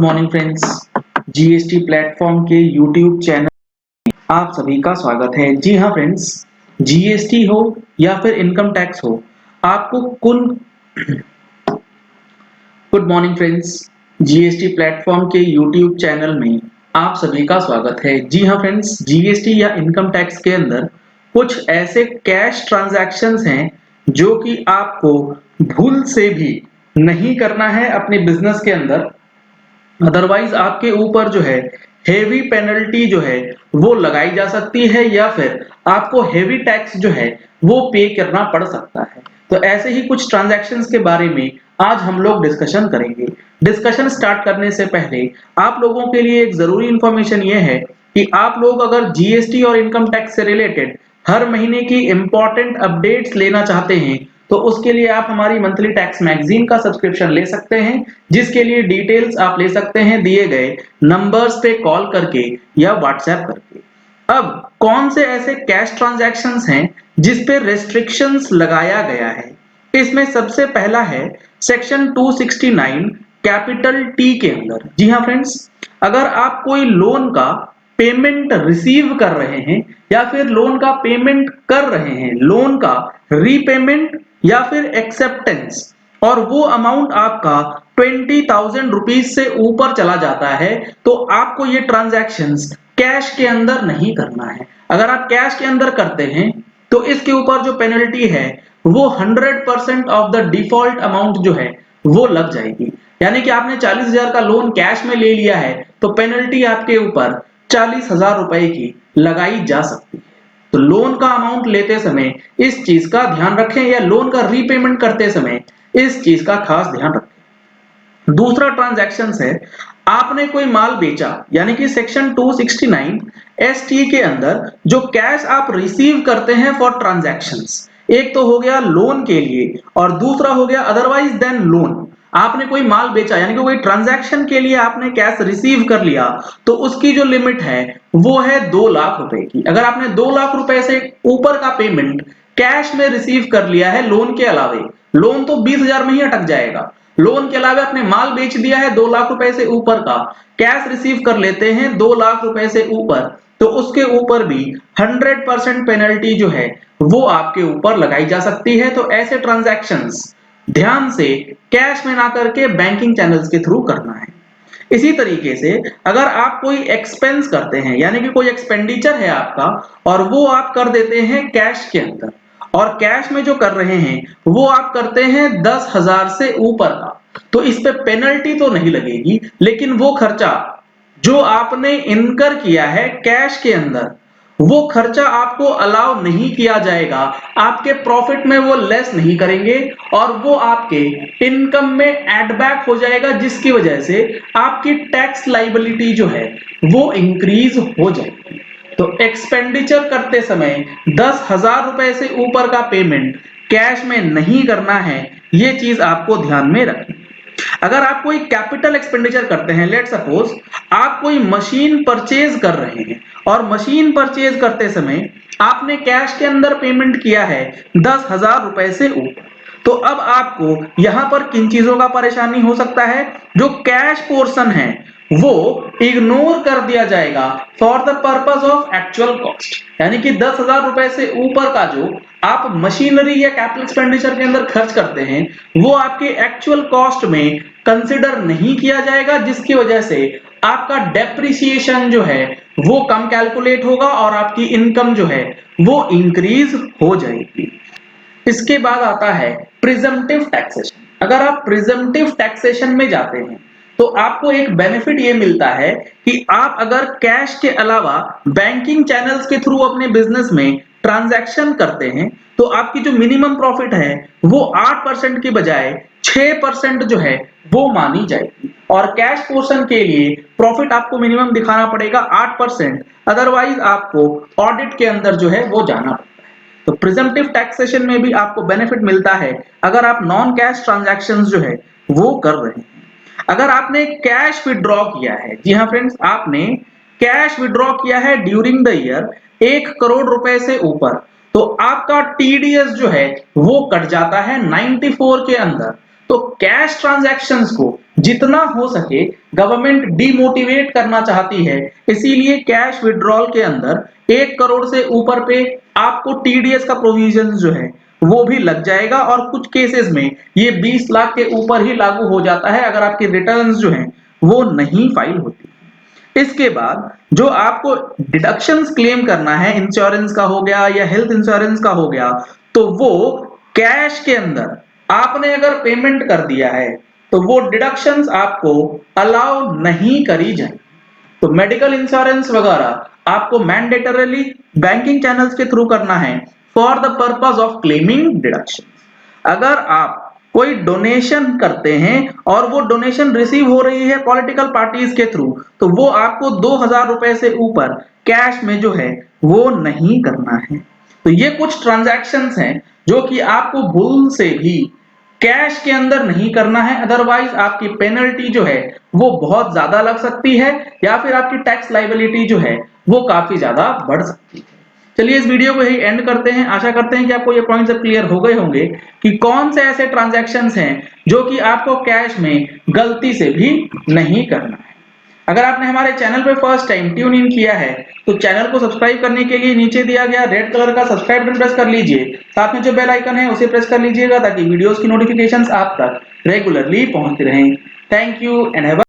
Morning friends. GST platform के YouTube channel आप सभी का स्वागत है। जी हाँ फ्रेंड्स, जीएसटी हो या फिर इनकम टैक्स हो, आपको कुल good morning friends, GST platform के यूट्यूब चैनल में आप सभी का स्वागत है। जी हाँ फ्रेंड्स, जीएसटी या इनकम टैक्स के अंदर कुछ ऐसे कैश ट्रांजैक्शंस हैं जो कि आपको भूल से भी नहीं करना है अपने बिजनेस के अंदर। अदरवाइज आपके ऊपर जो है हेवी पेनल्टी जो है वो लगाई जा सकती है या फिर आपको हेवी टैक्स जो है वो पे करना पड़ सकता है। तो ऐसे ही कुछ ट्रांजैक्शंस के बारे में आज हम लोग डिस्कशन करेंगे। डिस्कशन स्टार्ट करने से पहले आप लोगों के लिए एक जरूरी इंफॉर्मेशन ये है कि आप लोग अगर जीएसटी और इनकम टैक्स से रिलेटेड हर महीने की इंपॉर्टेंट अपडेट्स लेना चाहते हैं तो उसके लिए आप हमारी मंथली टैक्स मैगजीन का सब्सक्रिप्शन ले सकते हैं, जिसके लिए डिटेल्स आप ले सकते हैं दिए गए नंबर्स पे कॉल करके या व्हाट्सएप करके। अब कौन से ऐसे कैश ट्रांजैक्शंस हैं जिस पे रेस्ट्रिक्शंस लगाया गया है? इसमें सबसे पहला है सेक्शन 269 कैपिटल टी के अंदर। जी हाँ फ्रेंड्स, अगर आप कोई लोन का पेमेंट रिसीव कर रहे हैं या फिर लोन का पेमेंट कर रहे हैं, लोन का रीपेमेंट या फिर एक्सेप्टेंस, और वो अमाउंट आपका 20,000 रुपीज से ऊपर चला जाता है तो आपको ये ट्रांजैक्शंस कैश के अंदर नहीं करना है। अगर आप कैश के अंदर करते हैं तो इसके ऊपर जो पेनल्टी है वो 100% ऑफ द डिफॉल्ट अमाउंट जो है वो लग जाएगी। यानी कि आपने 40,000 का लोन कैश में ले लिया है तो पेनल्टी आपके ऊपर 40,000 रुपए की लगाई जा सकती है। तो लोन का अमाउंट लेते समय इस चीज का ध्यान रखें या लोन का रीपेमेंट करते समय इस चीज का खास ध्यान रखें। दूसरा ट्रांजैक्शन है, आपने कोई माल बेचा, यानी कि सेक्शन 269 एसटी के अंदर जो कैश आप रिसीव करते हैं फॉर ट्रांजैक्शंस, एक तो हो गया लोन के लिए और दूसरा हो गया अदरवाइज देन लोन। आपने कोई माल बेचा यानी कि कोई ट्रांजैक्शन के लिए आपने कैश रिसीव कर लिया तो उसकी जो लिमिट है वो है 2 लाख रुपए की। अगर आपने 2 लाख रुपए से ऊपर का पेमेंट कैश में रिसीव कर लिया है लोन के अलावे, लोन तो 20,000 में ही अटक जाएगा, लोन के अलावा आपने माल बेच दिया है 2 लाख रुपए से ऊपर का, कैश रिसीव कर लेते हैं 2 लाख रुपए से ऊपर, तो उसके ऊपर भी 100% पेनल्टी जो है वो आपके ऊपर लगाई जा सकती है। तो ऐसे ट्रांजैक्शंस ध्यान से कैश में ना करके बैंकिंग चैनल्स के थ्रू करना है। इसी तरीके से अगर आप कोई एक्सपेंस करते हैं, यानी कि कोई एक्सपेंडिचर है आपका और वो आप कर देते हैं कैश के अंदर, और कैश में जो कर रहे हैं वो आप करते हैं 10,000 से ऊपर का, तो इस पे पेनल्टी तो नहीं लगेगी, लेकिन वो खर्चा जो आपने इनकर किया है कैश के अंदर वो खर्चा आपको अलाउ नहीं किया जाएगा, आपके प्रॉफिट में वो लेस नहीं करेंगे और वो आपके इनकम में एड बैक हो जाएगा, जिसकी वजह से आपकी टैक्स लाइबिलिटी जो है वो इंक्रीज हो जाएगी। तो एक्सपेंडिचर करते समय 10,000 रुपए से ऊपर का पेमेंट कैश में नहीं करना है, ये चीज आपको ध्यान में रखनी। अगर आप कोई कैपिटल एक्सपेंडिचर करते हैं, लेट सपोज आप कोई मशीन परचेज कर रहे हैं और मशीन परचेज करते समय आपने कैश के अंदर पेमेंट किया है 10,000 रुपए से ऊपर, तो अब आपको यहां पर किन चीजों का परेशानी हो सकता है? जो कैश पोर्शन है वो इग्नोर कर दिया जाएगा for the purpose of actual cost, यानी कि 10,000 रुपए से ऊपर का जो आप मशीनरी या कैपिटल एक्सपेंडिचर के अंदर खर्च करते हैं वो आपके एक्चुअल कॉस्ट में कंसिडर नहीं किया जाएगा, जिसकी वजह से आपका डेप्रिसिएशन जो है वो कम कैलकुलेट होगा और आपकी इनकम जो है वो इंक्रीज हो जाएगी। इसके बाद आता है प्रिजम्पटिव टैक्सेशन। अगर आप प्रिजम्पटिव टैक्सेशन में जाते हैं तो आपको एक बेनिफिट ये मिलता है कि आप अगर कैश के अलावा बैंकिंग चैनल्स के थ्रू अपने बिजनेस में ट्रांजैक्शन करते हैं तो आपकी जो मिनिमम प्रॉफिट है वो 8% की बजाय 6% जो है वो मानी जाएगी, और कैश पोर्शन के लिए प्रॉफिट आपको मिनिमम दिखाना पड़ेगा 8%, अदरवाइज आपको ऑडिट के अंदर जो है वो जाना पड़ेगा। तो प्रिजम्पटिव टैक्सेशन में भी आपको बेनिफिट मिलता है अगर आप नॉन कैश ट्रांजैक्शंस जो है वो कर रहे हैं। अगर आपने कैश विड्रॉ किया है, जी हाँ फ्रेंड्स, आपने कैश विड्रॉ किया है ड्यूरिंग द ईयर 1 करोड़ रुपए से ऊपर, तो आपका टीडीएस जो है वो कट जाता है 94 के अंदर। तो कैश ट्रांजैक्शंस को जितना हो सके गवर्नमेंट डिमोटिवेट करना चाहती है, इसीलिए कैश विड्रॉल के अंदर 1 करोड़ से ऊपर पे आपको टीडीएस का प्रोविजन जो है वो भी लग जाएगा और कुछ केसेस में ये 20 लाख के ऊपर ही लागू हो जाता है अगर आपकी रिटर्न्स जो हैं वो नहीं फाइल होती। इसके बाद जो आपको डिडक्शंस क्लेम करना है, इंश्योरेंस का हो गया या हेल्थ इंश्योरेंस का हो गया, तो वो कैश के अंदर आपने अगर पेमेंट कर दिया है तो वो डिडक्शंस आपको अलाउ नहीं करी जाए। तो मेडिकल इंश्योरेंस वगैरह आपको मैंडेटरीली बैंकिंग चैनल्स के थ्रू करना है for the purpose of claiming deduction. अगर आप कोई डोनेशन करते हैं और वो डोनेशन रिसीव हो रही है पॉलिटिकल पार्टीज के थ्रू, तो वो आपको 2000 रुपए से ऊपर कैश में जो है वो नहीं करना है। तो ये कुछ ट्रांजैक्शंस हैं जो कि आपको भूल से भी कैश के अंदर नहीं करना है, अदरवाइज आपकी पेनल्टी जो है वो बहुत ज्यादा लग सकती है या फिर आपकी टैक्स लाइबिलिटी जो है वो काफी ज्यादा बढ़ सकती है। चलिए इस वीडियो को यही एंड करते हैं। आशा करते हैं कि आपको ये पॉइंट्स अब क्लियर हो गए होंगे कि कौन से ऐसे ट्रांजैक्शंस हैं जो कि आपको कैश में गलती से भी नहीं करना है। अगर आपने हमारे चैनल पे फर्स्ट टाइम ट्यून इन किया है तो चैनल को सब्सक्राइब करने के लिए नीचे दिया गया रेड कलर का सब्सक्राइब बटन प्रेस कर लीजिए। साथ में जो बेल आइकन है उसे प्रेस कर लीजिएगा ताकि वीडियोस की नोटिफिकेशंस आप तक रेगुलरली पहुंचती रहें। Thank you and have